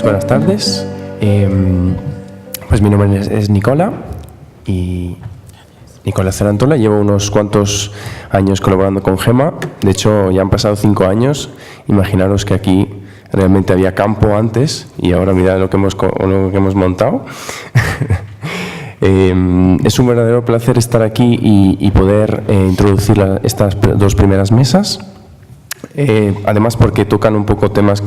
buenas tardes. Pues mi nombre es Nicola y Nicola Cerantola. Llevo unos cuantos años colaborando con Gema. De hecho, ya han pasado 5 años. Imaginaros que aquí realmente había campo antes y ahora mirad lo que hemos montado. Es un verdadero placer estar aquí y poder introducir estas 2 primeras mesas. Además, porque tocan un poco temas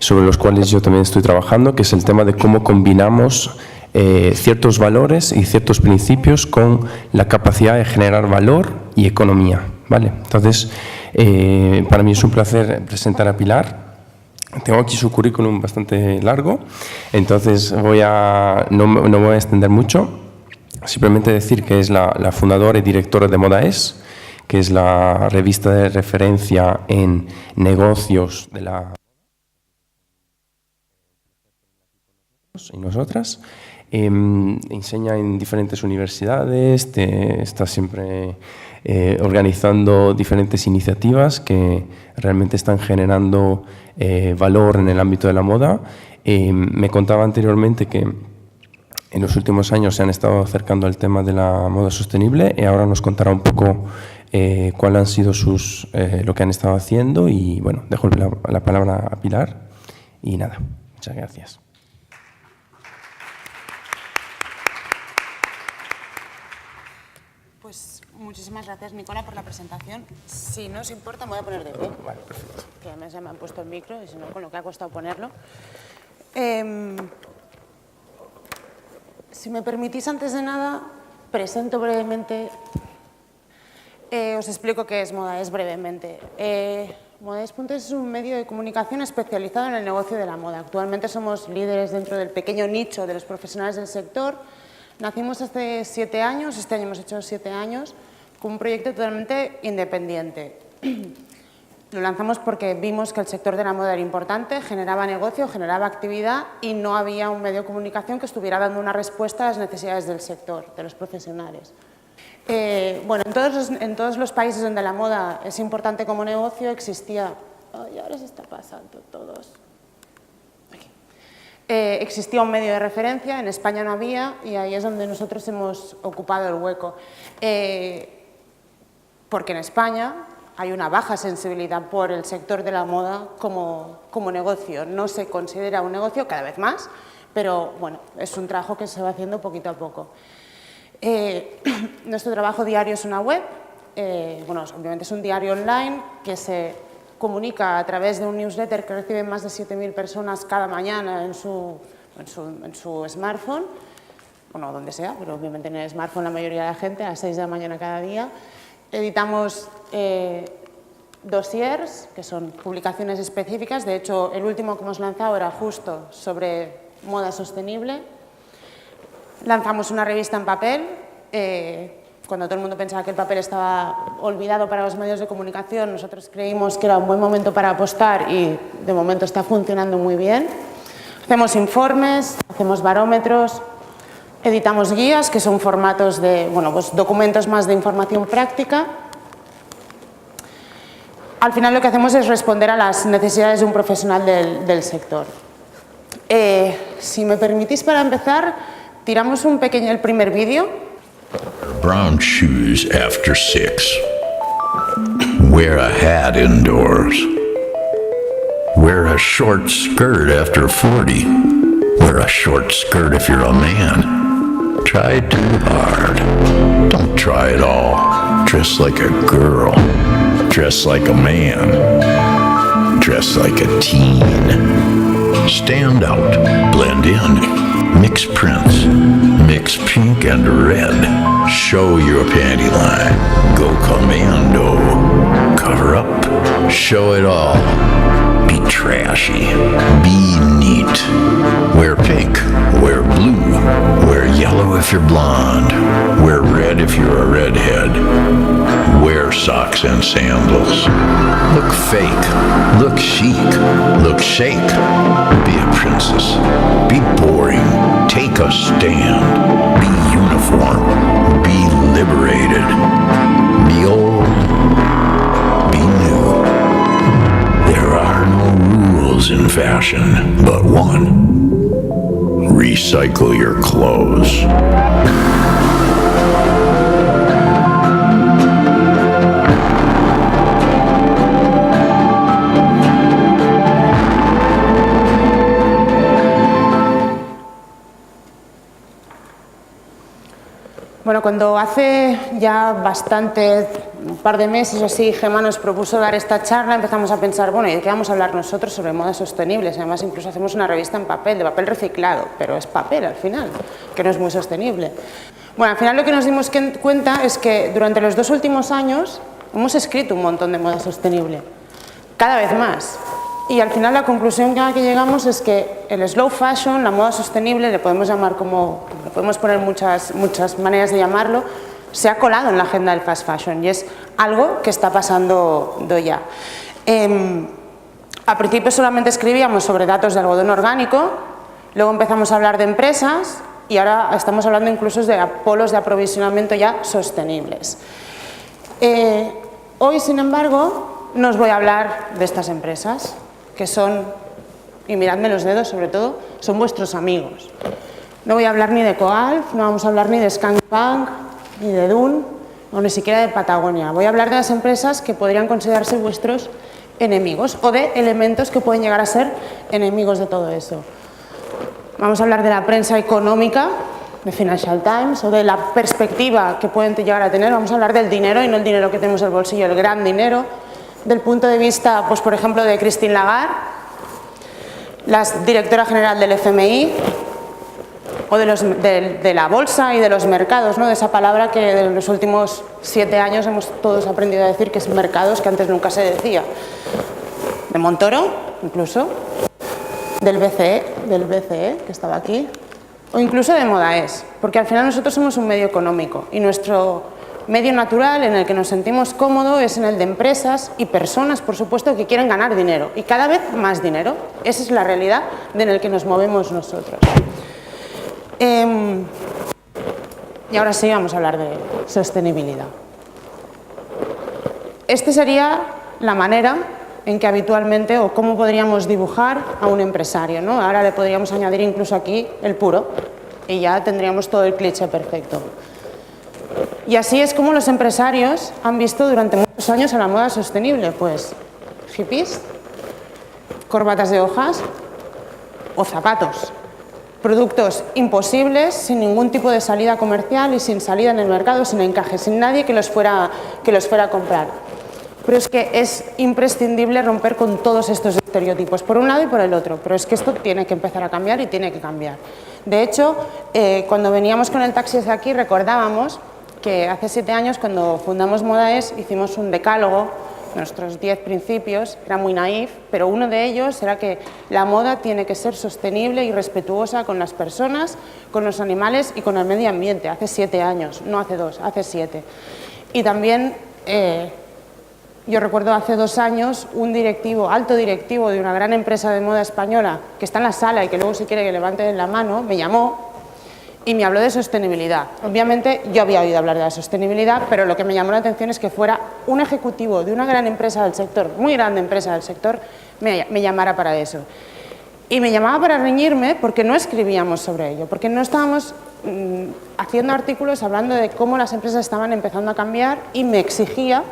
sobre los cuales yo también estoy trabajando, que es el tema de cómo combinamos ciertos valores y ciertos principios con la capacidad de generar valor y economía, ¿vale? Entonces, para mí es un placer presentar a Pilar. Tengo aquí su currículum bastante largo, entonces no me voy a extender mucho. Simplemente decir que es la fundadora y directora de Modaes, que es la revista de referencia en negocios de la y nosotras. Enseña en diferentes universidades, está siempre organizando diferentes iniciativas que realmente están generando valor en el ámbito de la moda. Me contaba anteriormente que en los últimos años se han estado acercando al tema de la moda sostenible y ahora nos contará un poco cuáles han sido lo que han estado haciendo y bueno, dejo la palabra a Pilar y nada, muchas gracias. Pues muchísimas gracias, Nicola, por la presentación. Si no os importa, me voy a poner de pie. Vale, perfecto. Que además ya me han puesto el micro y si no, con lo que ha costado ponerlo. Si me permitís, antes de nada, presento brevemente, os explico qué es Modaes brevemente. Modaes.es es un medio de comunicación especializado en el negocio de la moda. Actualmente somos líderes dentro del pequeño nicho de los profesionales del sector. Nacimos hace 7 años, este año hemos hecho 7 años, con un proyecto totalmente independiente. Lo lanzamos porque vimos que el sector de la moda era importante, generaba negocio, generaba actividad y no había un medio de comunicación que estuviera dando una respuesta a las necesidades del sector, de los profesionales. Bueno, en todos los países donde la moda es importante como negocio existía... Ay, ahora se está pasando todos. Existía un medio de referencia, en España no había y ahí es donde nosotros hemos ocupado el hueco. Porque en España hay una baja sensibilidad por el sector de la moda como negocio. No se considera un negocio cada vez más, pero bueno, es un trabajo que se va haciendo poquito a poco. Nuestro trabajo diario es una web, bueno, obviamente es un diario online que se comunica a través de un newsletter que reciben más de 7.000 personas cada mañana en su smartphone, bueno, donde sea, pero obviamente en el smartphone la mayoría de la gente, a las 6 de la mañana cada día. Editamos dossiers, que son publicaciones específicas, de hecho el último que hemos lanzado era justo sobre moda sostenible. Lanzamos una revista en papel, cuando todo el mundo pensaba que el papel estaba olvidado para los medios de comunicación, nosotros creímos que era un buen momento para apostar y de momento está funcionando muy bien. Hacemos informes, hacemos barómetros, editamos guías, que son formatos de, bueno, pues documentos más de información práctica. Al final lo que hacemos es responder a las necesidades de un profesional del sector. Si me permitís, para empezar, tiramos el primer vídeo. Brown shoes after 6. Wear a hat indoors. Wear a short skirt after 40. Wear a short skirt if you're a man. Try too hard. Don't try at all. Dress like a girl. Dress like a man. Dress like a teen. Stand out. Blend in. Mix prints, mix pink and red, show your panty line, go commando, cover up, show it all, be trashy, be neat, wear pink, wear blue, wear yellow if you're blonde, wear red if you're a redhead, wear socks and sandals, look fake, look chic, look shake, be a princess, be boring, take a stand, be uniform, be liberated, be old, be new. There are no rules in fashion but one. Recycle your clothes. Bueno, cuando hace ya un par de meses o así, Gemma nos propuso dar esta charla, empezamos a pensar, bueno, ¿y de qué vamos a hablar nosotros sobre modas sostenibles? Además, incluso hacemos una revista en papel, de papel reciclado, pero es papel al final, que no es muy sostenible. Bueno, al final lo que nos dimos cuenta es que durante los 2 últimos años hemos escrito un montón de moda sostenible, cada vez más. Y al final la conclusión a la que llegamos es que el slow fashion, la moda sostenible, le podemos llamar le podemos poner muchas maneras de llamarlo, se ha colado en la agenda del fast fashion y es algo que está pasando ya. Al principio solamente escribíamos sobre datos de algodón orgánico, luego empezamos a hablar de empresas y ahora estamos hablando incluso de polos de aprovisionamiento ya sostenibles. Hoy, sin embargo, no os voy a hablar de estas empresas, que son, y miradme los dedos sobre todo, son vuestros amigos. No voy a hablar ni de Coalf, no vamos a hablar ni de Scankpunk, ni de Dun, o ni siquiera de Patagonia. Voy a hablar de las empresas que podrían considerarse vuestros enemigos, o de elementos que pueden llegar a ser enemigos de todo eso. Vamos a hablar de la prensa económica, de Financial Times, o de la perspectiva que pueden llegar a tener. Vamos a hablar del dinero, y no el dinero que tenemos en el bolsillo, el gran dinero, del punto de vista, pues, por ejemplo, de Christine Lagarde, la directora general del FMI, o de la bolsa y de los mercados, ¿no? De esa palabra que en los últimos 7 años hemos todos aprendido a decir, que es mercados, que antes nunca se decía. De Montoro, incluso, del BCE, que estaba aquí, o incluso de Modaes, porque al final nosotros somos un medio económico y nuestro medio natural en el que nos sentimos cómodos es en el de empresas y personas, por supuesto, que quieren ganar dinero y cada vez más dinero. Esa es la realidad en la que nos movemos nosotros. Y ahora sí vamos a hablar de sostenibilidad. Esta sería la manera en que habitualmente, o cómo podríamos dibujar a un empresario, ¿no? Ahora le podríamos añadir incluso aquí el puro y ya tendríamos todo el cliché perfecto. Y así es como los empresarios han visto durante muchos años a la moda sostenible, pues hippies, corbatas de hojas o zapatos. Productos imposibles, sin ningún tipo de salida comercial y sin salida en el mercado, sin encaje, sin nadie que los fuera a comprar. Pero es que es imprescindible romper con todos estos estereotipos, por un lado y por el otro, pero es que esto tiene que empezar a cambiar y tiene que cambiar. De hecho, cuando veníamos con el taxi hacia aquí recordábamos que hace 7 años, cuando fundamos Modaes, hicimos un decálogo, nuestros 10 principios, era muy naif, pero uno de ellos era que la moda tiene que ser sostenible y respetuosa con las personas, con los animales y con el medio ambiente, hace 7 años, no hace 2, hace 7. Y también, yo recuerdo hace 2 años, un alto directivo de una gran empresa de moda española, que está en la sala y que luego si quiere que levante la mano, me llamó y me habló de sostenibilidad. Obviamente yo había oído hablar de la sostenibilidad, pero lo que me llamó la atención es que fuera un ejecutivo de una gran empresa del sector, muy grande empresa del sector, me llamara para eso. Y me llamaba para reñirme porque no escribíamos sobre ello, porque no estábamos haciendo artículos hablando de cómo las empresas estaban empezando a cambiar y me exigía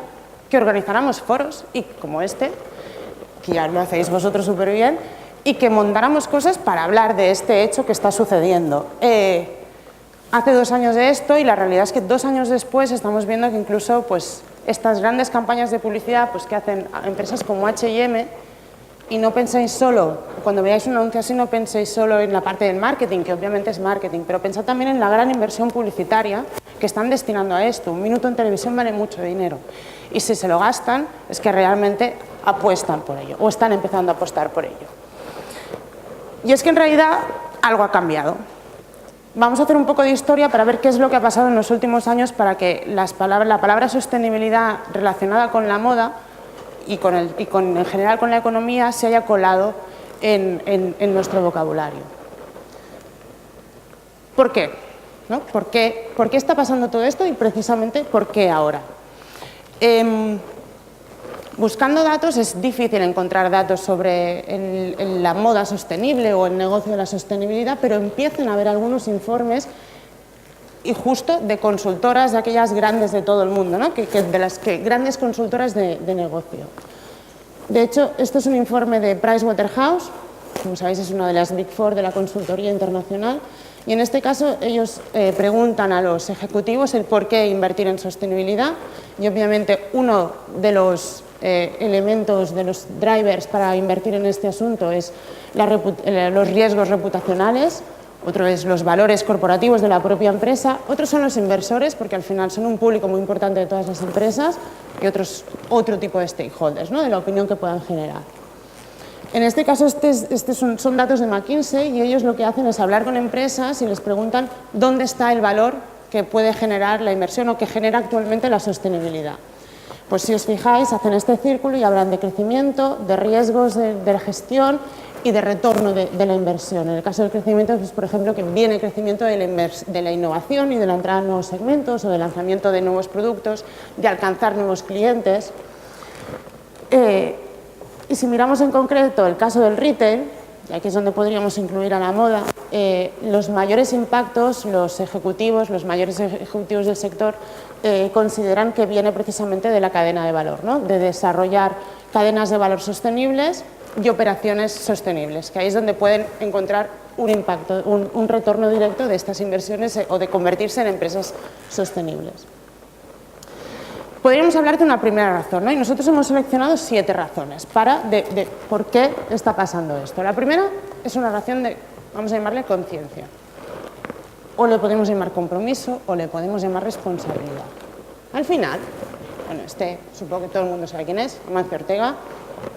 que organizáramos foros, y como este, que ya lo hacéis vosotros súper bien, y que montáramos cosas para hablar de este hecho que está sucediendo. Hace 2 años de esto y la realidad es que 2 años después estamos viendo que incluso pues, estas grandes campañas de publicidad pues, que hacen empresas como H&M, y no penséis solo, cuando veáis un anuncio así, no penséis solo en la parte del marketing, que obviamente es marketing, pero pensad también en la gran inversión publicitaria que están destinando a esto. Un minuto en televisión vale mucho dinero y si se lo gastan es que realmente apuestan por ello o están empezando a apostar por ello. Y es que en realidad algo ha cambiado. Vamos a hacer un poco de historia para ver qué es lo que ha pasado en los últimos años para que la palabra sostenibilidad relacionada con la moda y en general con la economía se haya colado en nuestro vocabulario. ¿Por qué? ¿No? ¿Por qué está pasando todo esto y precisamente por qué ahora? Buscando datos es difícil encontrar datos sobre la moda sostenible o el negocio de la sostenibilidad, pero empiezan a haber algunos informes y justo de consultoras, de aquellas grandes de todo el mundo, ¿no? De las grandes consultoras de negocio. De hecho, esto es un informe de Pricewaterhouse, como sabéis es una de las Big Four de la consultoría internacional, y en este caso ellos preguntan a los ejecutivos el por qué invertir en sostenibilidad, y obviamente uno de los elementos, de los drivers para invertir en este asunto es los riesgos reputacionales, otro es los valores corporativos de la propia empresa, otros son los inversores, porque al final son un público muy importante de todas las empresas, y otro tipo de stakeholders, ¿no? De la opinión que puedan generar. En este caso, son datos de McKinsey y ellos lo que hacen es hablar con empresas y les preguntan dónde está el valor que puede generar la inversión o que genera actualmente la sostenibilidad. Pues si os fijáis, hacen este círculo y hablan de crecimiento, de riesgos de la gestión y de retorno de la inversión. En el caso del crecimiento, pues, por ejemplo, que viene crecimiento de la innovación y de la entrada en nuevos segmentos o del lanzamiento de nuevos productos, de alcanzar nuevos clientes. Y si miramos en concreto el caso del retail, y aquí es donde podríamos incluir a la moda, los mayores impactos, los mayores ejecutivos del sector consideran que viene precisamente de la cadena de valor, ¿no? De desarrollar cadenas de valor sostenibles y operaciones sostenibles, que ahí es donde pueden encontrar un impacto, un retorno directo de estas inversiones o de convertirse en empresas sostenibles. Podríamos hablar de una primera razón, ¿no? Y nosotros hemos seleccionado 7 razones de por qué está pasando esto. La primera es una razón de, vamos a llamarle conciencia, o le podemos llamar compromiso, o le podemos llamar responsabilidad. Al final, bueno, supongo que todo el mundo sabe quién es, Amancio Ortega,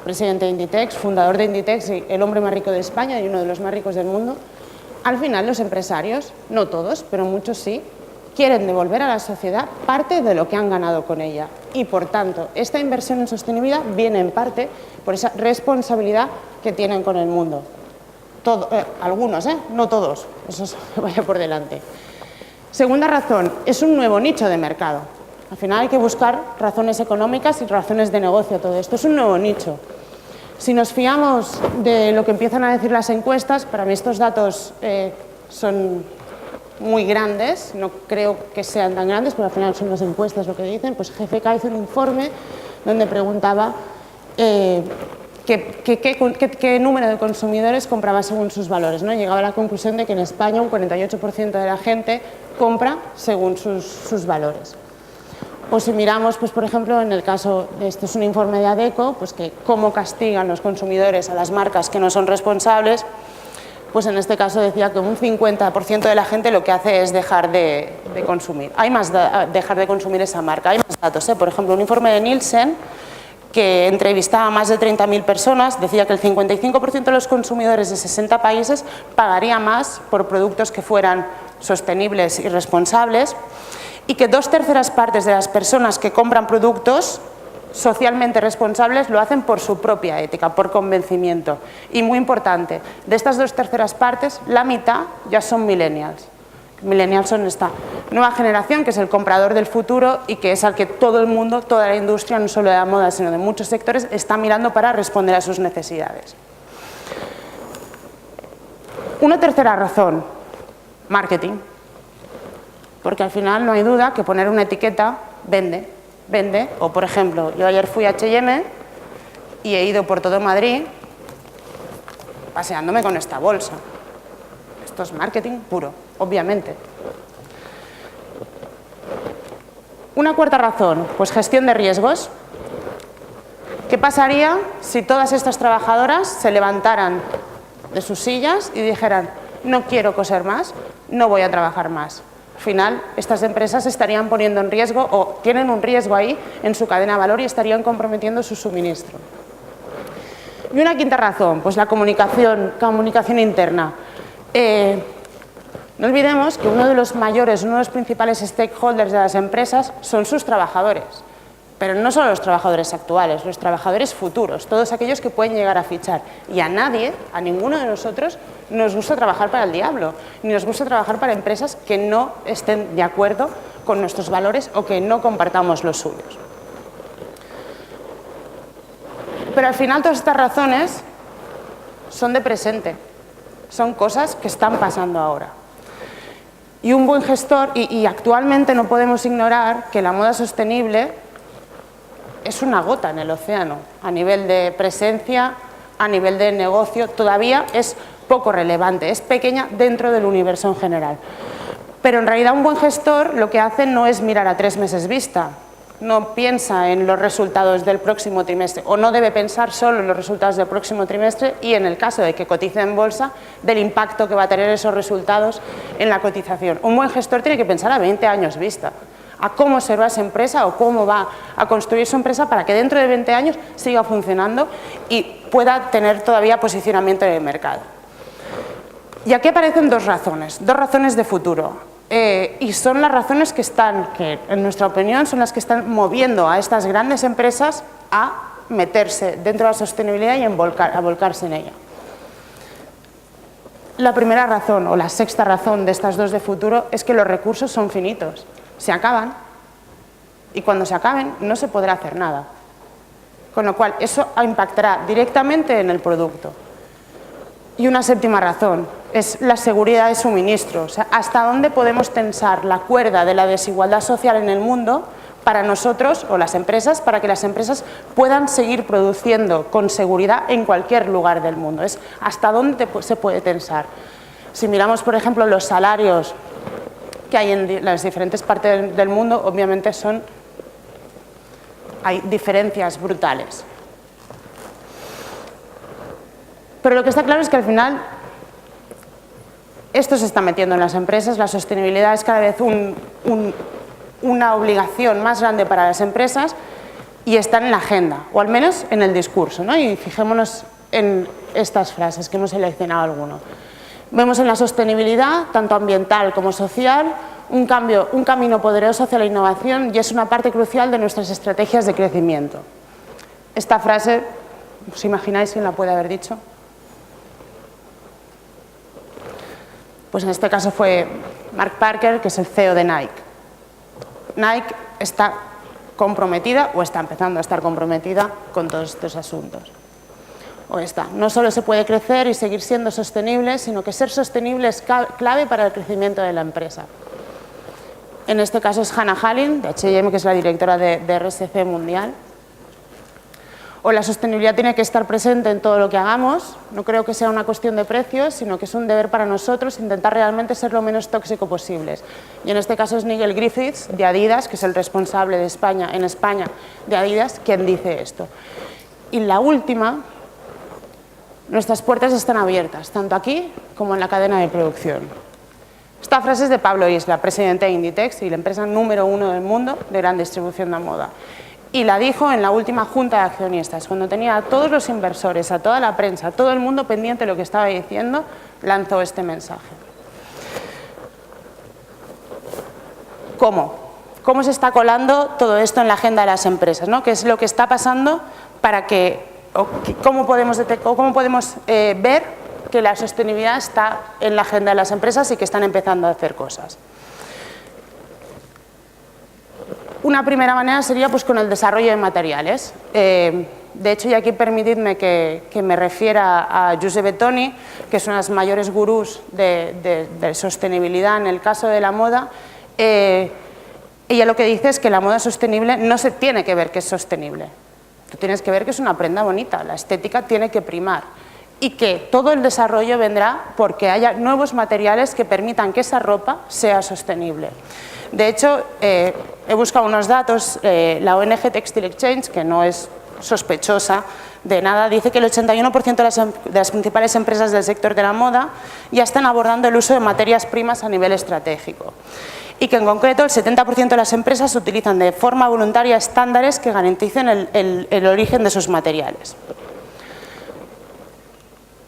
presidente de Inditex, fundador de Inditex y el hombre más rico de España y uno de los más ricos del mundo. Al final, los empresarios, no todos, pero muchos sí, quieren devolver a la sociedad parte de lo que han ganado con ella y, por tanto, esta inversión en sostenibilidad viene en parte por esa responsabilidad que tienen con el mundo. Algunos, no todos, eso se vaya por delante. Segunda razón, es un nuevo nicho de mercado. Al final hay que buscar razones económicas y razones de negocio a todo esto. Es un nuevo nicho. Si nos fiamos de lo que empiezan a decir las encuestas, para mí estos datos son muy grandes, no creo que sean tan grandes, pero al final son las encuestas lo que dicen. Pues GfK hizo un informe donde preguntaba qué número de consumidores compraba según sus valores, ¿no? Llegaba a la conclusión de que en España un 48% de la gente compra según sus valores. O si miramos, pues, por ejemplo, en el caso, este es un informe de ADECO, pues que cómo castigan los consumidores a las marcas que no son responsables, pues en este caso decía que un 50% de la gente lo que hace es dejar de consumir. Dejar de consumir esa marca. Hay más datos, Por ejemplo, un informe de Nielsen que entrevistaba a más de 30.000 personas decía que el 55% de los consumidores de 60 países pagaría más por productos que fueran sostenibles y responsables y que 2/3 partes de las personas que compran productos socialmente responsables lo hacen por su propia ética, por convencimiento. Y muy importante, de estas 2/3 partes, la mitad ya son millennials. Millennials son esta nueva generación que es el comprador del futuro y que es al que todo el mundo, toda la industria, no solo de la moda, sino de muchos sectores, está mirando para responder a sus necesidades. Una tercera razón, marketing. Porque al final no hay duda que poner una etiqueta vende. O por ejemplo, yo ayer fui a H&M y he ido por todo Madrid paseándome con esta bolsa. Esto es marketing puro, obviamente. Una cuarta razón, pues gestión de riesgos. ¿Qué pasaría si todas estas trabajadoras se levantaran de sus sillas y dijeran, no quiero coser más, no voy a trabajar más? Al final, estas empresas estarían poniendo en riesgo o tienen un riesgo ahí en su cadena de valor y estarían comprometiendo su suministro. Y una quinta razón, pues la comunicación interna. No olvidemos que uno de los principales stakeholders de las empresas son sus trabajadores. Pero no solo los trabajadores actuales, los trabajadores futuros, todos aquellos que pueden llegar a fichar. Y a ninguno de nosotros, nos gusta trabajar para el diablo, ni nos gusta trabajar para empresas que no estén de acuerdo con nuestros valores o que no compartamos los suyos. Pero al final todas estas razones son de presente, son cosas que están pasando ahora. Y un buen gestor, y actualmente no podemos ignorar que la moda sostenible es una gota en el océano, a nivel de presencia, a nivel de negocio, todavía es poco relevante, es pequeña dentro del universo en general. Pero en realidad un buen gestor lo que hace no es mirar a 3 meses vista, no piensa en los resultados del próximo trimestre o no debe pensar solo en los resultados del próximo trimestre y en el caso de que cotice en bolsa del impacto que va a tener esos resultados en la cotización. Un buen gestor tiene que pensar a 20 años vista, a cómo se va esa empresa o cómo va a construir su empresa para que dentro de 20 años siga funcionando y pueda tener todavía posicionamiento en el mercado. Y aquí aparecen dos razones de futuro. Y son las razones que en nuestra opinión, son las que están moviendo a estas grandes empresas a meterse dentro de la sostenibilidad y a volcarse en ella. La primera razón, o la sexta razón de estas dos de futuro, es que los recursos son finitos, se acaban, y cuando se acaben no se podrá hacer nada. Con lo cual, eso impactará directamente en el producto. Y una séptima razón es la seguridad de suministro. O sea, hasta dónde podemos tensar la cuerda de la desigualdad social en el mundo para nosotros o las empresas, para que las empresas puedan seguir produciendo con seguridad en cualquier lugar del mundo. Es hasta dónde se puede tensar. Si miramos, por ejemplo, los salarios que hay en las diferentes partes del mundo, obviamente hay diferencias brutales. Pero lo que está claro es que al final esto se está metiendo en las empresas, la sostenibilidad es cada vez una obligación más grande para las empresas y está en la agenda, o al menos en el discurso, ¿no? Y fijémonos en estas frases que hemos seleccionado algunos. Vemos en la sostenibilidad, tanto ambiental como social, un camino poderoso hacia la innovación y es una parte crucial de nuestras estrategias de crecimiento. Esta frase, ¿os imagináis quién la puede haber dicho? Pues en este caso fue Mark Parker, que es el CEO de Nike. Nike está comprometida, o está empezando a estar comprometida con todos estos asuntos. No solo se puede crecer y seguir siendo sostenible, sino que ser sostenible es clave para el crecimiento de la empresa. En este caso es Hannah Hallin, de H&M, que es la directora de RSC Mundial. La sostenibilidad tiene que estar presente en todo lo que hagamos. No creo que sea una cuestión de precios, sino que es un deber para nosotros intentar realmente ser lo menos tóxico posibles. Y en este caso es Nigel Griffiths, de Adidas, que es el responsable de España de Adidas, quien dice esto. Y la última, nuestras puertas están abiertas, tanto aquí como en la cadena de producción. Esta frase es de Pablo Isla, presidente de Inditex y la empresa número 1 del mundo de gran distribución de moda. Y la dijo en la última junta de accionistas, cuando tenía a todos los inversores, a toda la prensa, a todo el mundo pendiente de lo que estaba diciendo, lanzó este mensaje. ¿Cómo? ¿Cómo se está colando todo esto en la agenda de las empresas, ¿no? ¿Qué es lo que está pasando para cómo podemos ver que la sostenibilidad está en la agenda de las empresas y que están empezando a hacer cosas? Una primera manera sería pues, con el desarrollo de materiales. De hecho, y aquí permitidme que me refiera a Giuseppe Toni, que es una de las mayores gurús de sostenibilidad en el caso de la moda. Ella lo que dice es que la moda sostenible no se tiene que ver que es sostenible. Tú tienes que ver que es una prenda bonita, la estética tiene que primar. Y que todo el desarrollo vendrá porque haya nuevos materiales que permitan que esa ropa sea sostenible. De hecho, he buscado unos datos, la ONG Textile Exchange, que no es sospechosa de nada, dice que el 81% de las principales empresas del sector de la moda ya están abordando el uso de materias primas a nivel estratégico. Y que en concreto el 70% de las empresas utilizan de forma voluntaria estándares que garanticen el origen de sus materiales.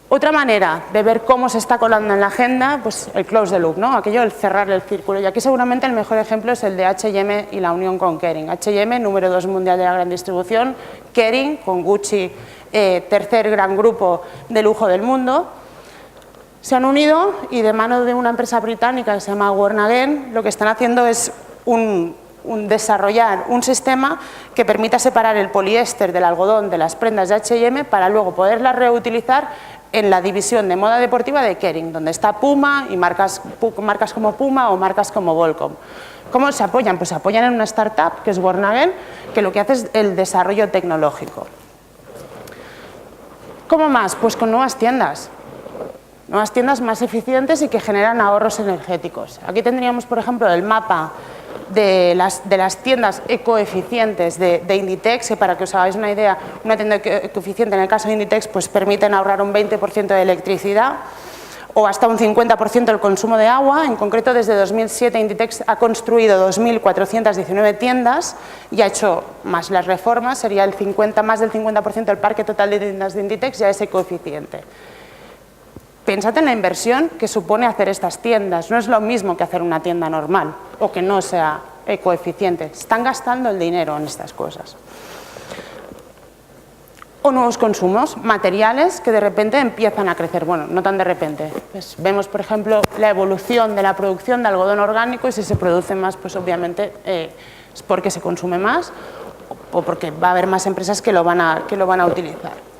Otra manera de ver cómo se está colando en la agenda, pues el close the loop, ¿no? Aquello, el cerrar el círculo. Y aquí seguramente el mejor ejemplo es el de H&M y la unión con Kering. H&M, número 2 mundial de la gran distribución, Kering, con Gucci, tercer gran grupo de lujo del mundo, se han unido y de mano de una empresa británica que se llama Worn Again, lo que están haciendo es desarrollar un sistema que permita separar el poliéster del algodón de las prendas de H&M para luego poderlas reutilizar en la división de moda deportiva de Kering, donde está Puma y marcas como Puma o marcas como Volcom. ¿Cómo se apoyan? Pues se apoyan en una startup que es Wornagen, que lo que hace es el desarrollo tecnológico. ¿Cómo más? Pues con nuevas tiendas más eficientes y que generan ahorros energéticos. Aquí tendríamos, por ejemplo, el mapa de las tiendas ecoeficientes de Inditex, que para que os hagáis una idea, una tienda ecoeficiente en el caso de Inditex pues permiten ahorrar un 20% de electricidad o hasta un 50% del consumo de agua. En concreto, desde 2007 Inditex ha construido 2.419 tiendas y ha hecho más las reformas, sería más del 50% del parque total de tiendas de Inditex ya es ecoeficiente. Pensad en la inversión que supone hacer estas tiendas. No es lo mismo que hacer una tienda normal o que no sea ecoeficiente. Están gastando el dinero en estas cosas. O nuevos consumos, materiales que de repente empiezan a crecer. Bueno, no tan de repente. Pues vemos, por ejemplo, la evolución de la producción de algodón orgánico y si se produce más, pues obviamente es porque se consume más o porque va a haber más empresas que lo van a utilizar.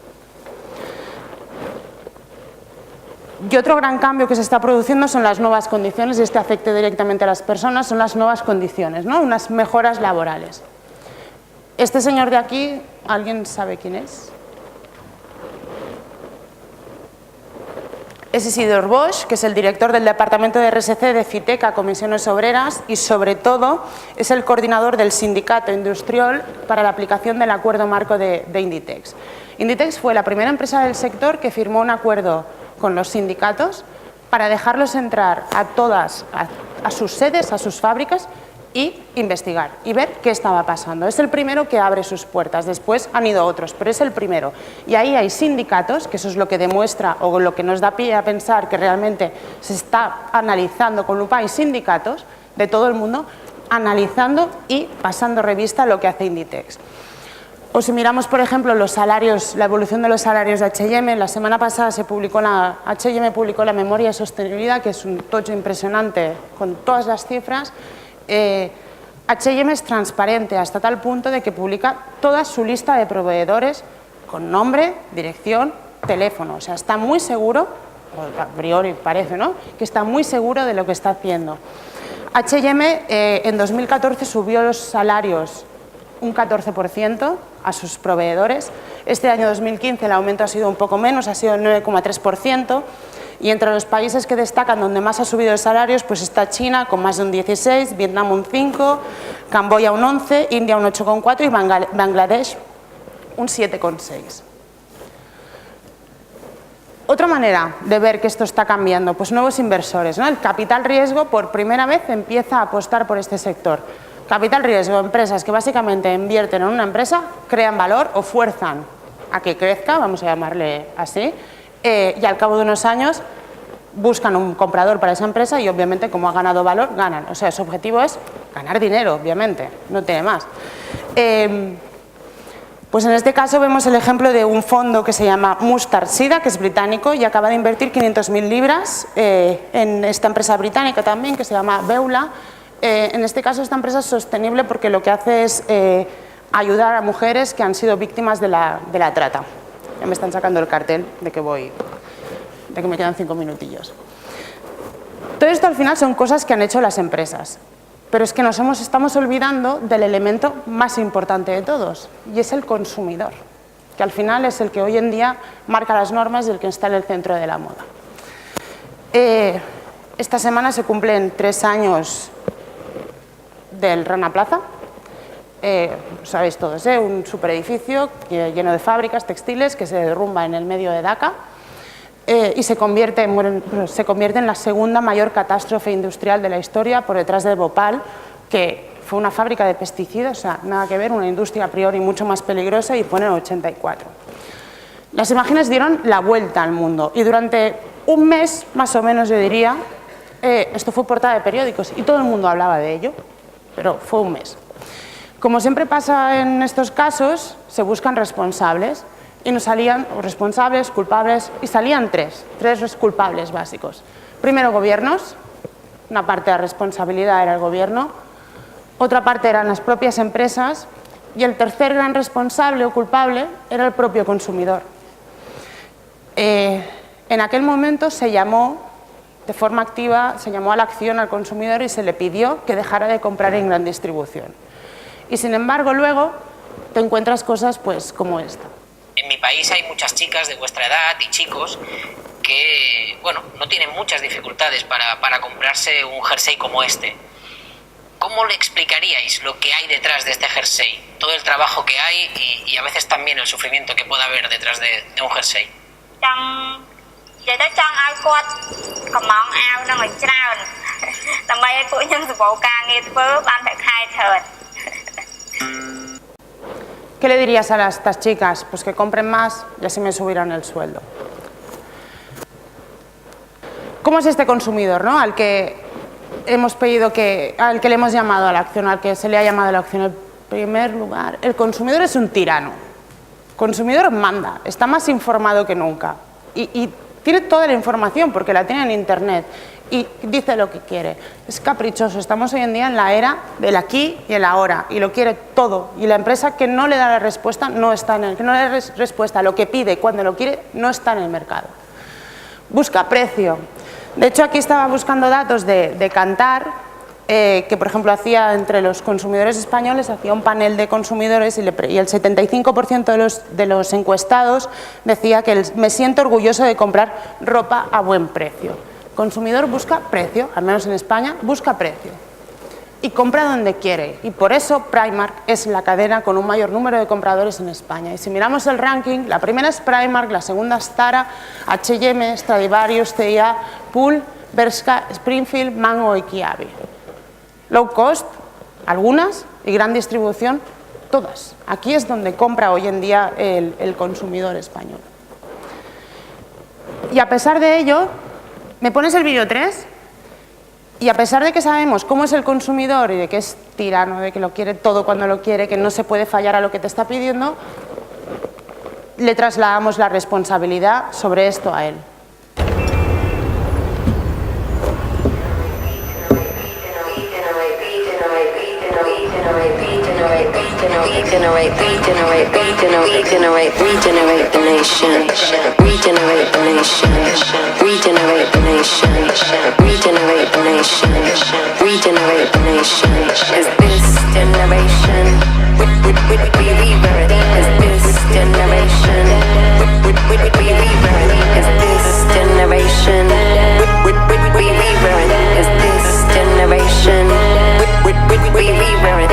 Y otro gran cambio que se está produciendo son las nuevas condiciones, y este afecta directamente a las personas, son las nuevas condiciones, ¿no? Unas mejoras laborales. Este señor de aquí, ¿alguien sabe quién es? Es Isidor Bosch, que es el director del departamento de RSC de Fiteca, Comisiones Obreras, y sobre todo es el coordinador del sindicato industrial para la aplicación del acuerdo marco de Inditex. Inditex fue la primera empresa del sector que firmó un acuerdo con los sindicatos para dejarlos entrar a sus sedes, a sus fábricas y investigar y ver qué estaba pasando. Es el primero que abre sus puertas, después han ido otros, pero es el primero. Y ahí hay sindicatos, que eso es lo que demuestra o lo que nos da pie a pensar que realmente se está analizando con lupa. Hay sindicatos de todo el mundo analizando y pasando revista a lo que hace Inditex. O si miramos, por ejemplo, los salarios, la evolución de los salarios de H&M, la semana pasada H&M publicó la memoria de sostenibilidad, que es un tocho impresionante con todas las cifras. H&M es transparente hasta tal punto de que publica toda su lista de proveedores con nombre, dirección, teléfono. O sea, está muy seguro, a priori parece, ¿no?, que está muy seguro de lo que está haciendo. H&M en 2014 subió los salarios un 14% a sus proveedores. Este año 2015 el aumento ha sido un poco menos, ha sido el 9,3%. Y entre los países que destacan donde más ha subido los salarios, pues está China con más de un 16%, Vietnam un 5%, Camboya un 11%, India un 8,4% y Bangladesh un 7,6%. Otra manera de ver que esto está cambiando, pues nuevos inversores, ¿no? El capital riesgo por primera vez empieza a apostar por este sector. Capital riesgo, empresas que básicamente invierten en una empresa, crean valor o fuerzan a que crezca, vamos a llamarle así, y al cabo de unos años buscan un comprador para esa empresa y obviamente como ha ganado valor, ganan. O sea, su objetivo es ganar dinero, obviamente, no tiene más. Pues en este caso vemos el ejemplo de un fondo que se llama Mustard Seed, que es británico y acaba de invertir 500.000 libras en esta empresa británica también que se llama Beula. En este caso esta empresa es sostenible porque lo que hace es ayudar a mujeres que han sido víctimas de la trata. Ya me están sacando el cartel de que me quedan 5 minutillos. Todo esto al final son cosas que han hecho las empresas, pero es que estamos olvidando del elemento más importante de todos, y es el consumidor, que al final es el que hoy en día marca las normas y el que está en el centro de la moda. Esta semana se cumplen 3 años del Rana Plaza. Sabéis todos, un superedificio lleno de fábricas textiles que se derrumba en el medio de Dhaka y se convierte en la segunda mayor catástrofe industrial de la historia, por detrás de Bhopal, que fue una fábrica de pesticidas, o sea, nada que ver, una industria a priori mucho más peligrosa, y fue en el 84. Las imágenes dieron la vuelta al mundo y durante un mes, más o menos yo diría, esto fue portada de periódicos y todo el mundo hablaba de ello, pero fue un mes. Como siempre pasa en estos casos, se buscan responsables y nos salían responsables, culpables, y salían tres culpables básicos. Primero, gobiernos, una parte de la responsabilidad era el gobierno. otra parte eran las propias empresas y el tercer gran responsable o culpable era el propio consumidor. En aquel momento se llamó, de forma activa, se llamó a la acción al consumidor y se le pidió que dejara de comprar en gran distribución. Y sin embargo luego te encuentras cosas pues como esta. En mi país hay muchas chicas de vuestra edad y chicos que, bueno, no tienen muchas dificultades para comprarse un jersey como este. ¿Cómo le explicaríais lo que hay detrás de este jersey? Todo el trabajo que hay y a veces también el sufrimiento que pueda haber detrás de un jersey. ¿Qué le dirías a estas chicas? Pues que compren más y así me subirán el sueldo. ¿Cómo es este consumidor, ¿no? Al que hemos pedido al que le hemos llamado a la acción, al que se le ha llamado a la acción? En primer lugar, el consumidor es un tirano. El consumidor manda, está más informado que nunca y tiene toda la información porque la tiene en internet y dice lo que quiere. Es caprichoso, estamos hoy en día en la era del aquí y el ahora y lo quiere todo, y la empresa que no le da la respuesta no está que no le da respuesta a lo que pide cuando lo quiere no está en el mercado. Busca precio. De hecho, aquí estaba buscando datos de Kantar, que por ejemplo hacía entre los consumidores españoles, hacía un panel de consumidores y el 75% de los encuestados decía que me siento orgulloso de comprar ropa a buen precio. El consumidor busca precio, al menos en España, busca precio y compra donde quiere, y por eso Primark es la cadena con un mayor número de compradores en España. Y si miramos el ranking, la primera es Primark, la segunda es Zara, H&M, Stradivarius, C&A, Pool, Bershka, Springfield, Mango y Kiabi. Low cost, algunas, y gran distribución, todas. Aquí es donde compra hoy en día el consumidor español. Y a pesar de ello, ¿me pones el vídeo 3? Y a pesar de que sabemos cómo es el consumidor y de que es tirano, de que lo quiere todo cuando lo quiere, que no se puede fallar a lo que te está pidiendo, le trasladamos la responsabilidad sobre esto a él. Regenerate the nation, regenerate the nation, regenerate the nation, regenerate the nation, regenerate the nation. Is this generation? We rebirth? Is this generation? We rebirth? Is this generation? We rebirth? Is this generation? We rebirth? We rebirth?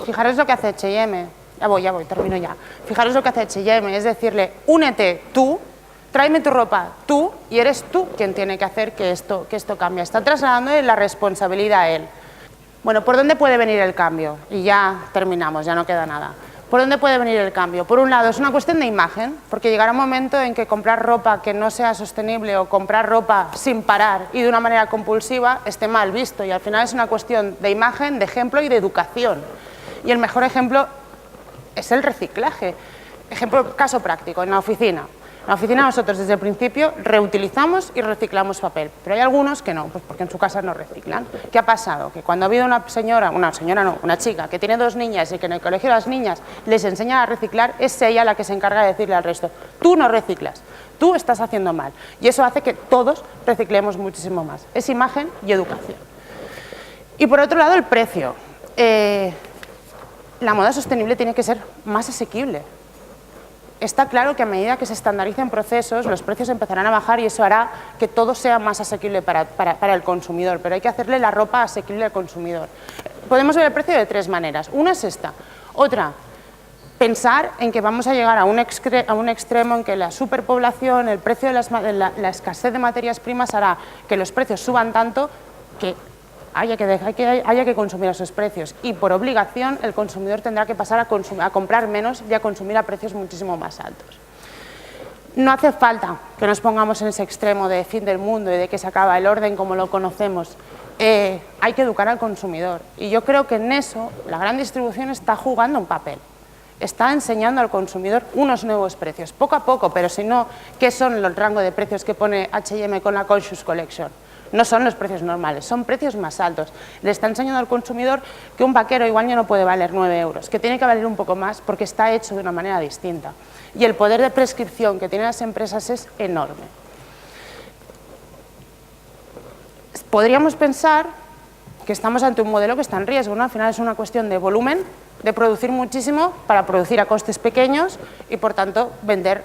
Fijaros lo que hace H&M, ya voy, termino ya. Fijaros lo que hace H&M, es decirle, únete tú, tráeme tu ropa tú, y eres tú quien tiene que hacer que esto cambie. Está trasladándole la responsabilidad a él. Bueno, ¿por dónde puede venir el cambio? Y ya terminamos, ya no queda nada. ¿Por dónde puede venir el cambio? Por un lado, es una cuestión de imagen, porque llegará un momento en que comprar ropa que no sea sostenible o comprar ropa sin parar y de una manera compulsiva esté mal visto, y al final es una cuestión de imagen, de ejemplo y de educación. Y el mejor ejemplo es el reciclaje. Ejemplo, caso práctico, en la oficina. En la oficina nosotros desde el principio reutilizamos y reciclamos papel, pero hay algunos que no, pues porque en su casa no reciclan. ¿Qué ha pasado? Que cuando ha habido una chica que tiene 2 niñas y que en el colegio las niñas les enseñan a reciclar, es ella la que se encarga de decirle al resto, tú no reciclas, tú estás haciendo mal. Y eso hace que todos reciclemos muchísimo más. Es imagen y educación. Y por otro lado, el precio. La moda sostenible tiene que ser más asequible. Está claro que a medida que se estandaricen procesos, los precios empezarán a bajar y eso hará que todo sea más asequible para el consumidor, pero hay que hacerle la ropa asequible al consumidor. Podemos ver el precio de 3 maneras. Una es esta. Otra, pensar en que vamos a llegar a un extremo en que la superpoblación, el precio de la escasez de materias primas hará que los precios suban tanto que haya que consumir a esos precios, y por obligación el consumidor tendrá que pasar a comprar menos y a consumir a precios muchísimo más altos. No hace falta que nos pongamos en ese extremo de fin del mundo y de que se acaba el orden como lo conocemos. Hay que educar al consumidor y yo creo que en eso la gran distribución está jugando un papel. Está enseñando al consumidor unos nuevos precios, poco a poco, pero si no, ¿qué son los rangos de precios que pone H&M con la Conscious Collection? No son los precios normales, son precios más altos. Le está enseñando al consumidor que un vaquero igual ya no puede valer 9 euros, que tiene que valer un poco más porque está hecho de una manera distinta. Y el poder de prescripción que tienen las empresas es enorme. Podríamos pensar que estamos ante un modelo que está en riesgo, ¿no? Al final es una cuestión de volumen, de producir muchísimo para producir a costes pequeños y, por tanto, vender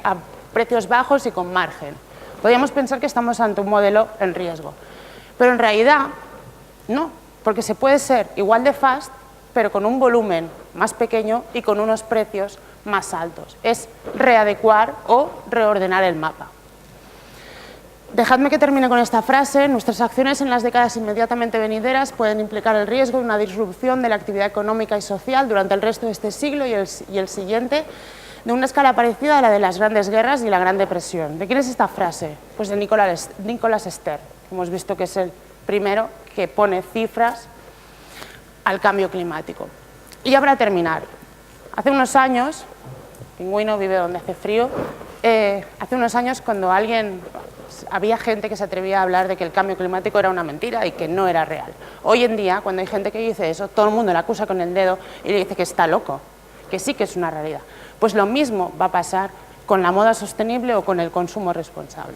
a precios bajos y con margen. Podríamos pensar que estamos ante un modelo en riesgo, pero en realidad no, porque se puede ser igual de fast, pero con un volumen más pequeño y con unos precios más altos. Es readecuar o reordenar el mapa. Dejadme que termine con esta frase. Nuestras acciones en las décadas inmediatamente venideras pueden implicar el riesgo de una disrupción de la actividad económica y social durante el resto de este siglo y el siguiente, de una escala parecida a la de las grandes guerras y la Gran Depresión. ¿De quién es esta frase? Pues de Nicholas Stern, que hemos visto que es el primero que pone cifras al cambio climático. Y ya para terminar, hace unos años, Pingüino vive donde hace frío, hace unos años cuando había gente que se atrevía a hablar de que el cambio climático era una mentira y que no era real. Hoy en día, cuando hay gente que dice eso, todo el mundo le acusa con el dedo y le dice que está loco, que sí que es una realidad. Pues lo mismo va a pasar con la moda sostenible o con el consumo responsable.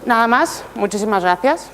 Nada más, muchísimas gracias.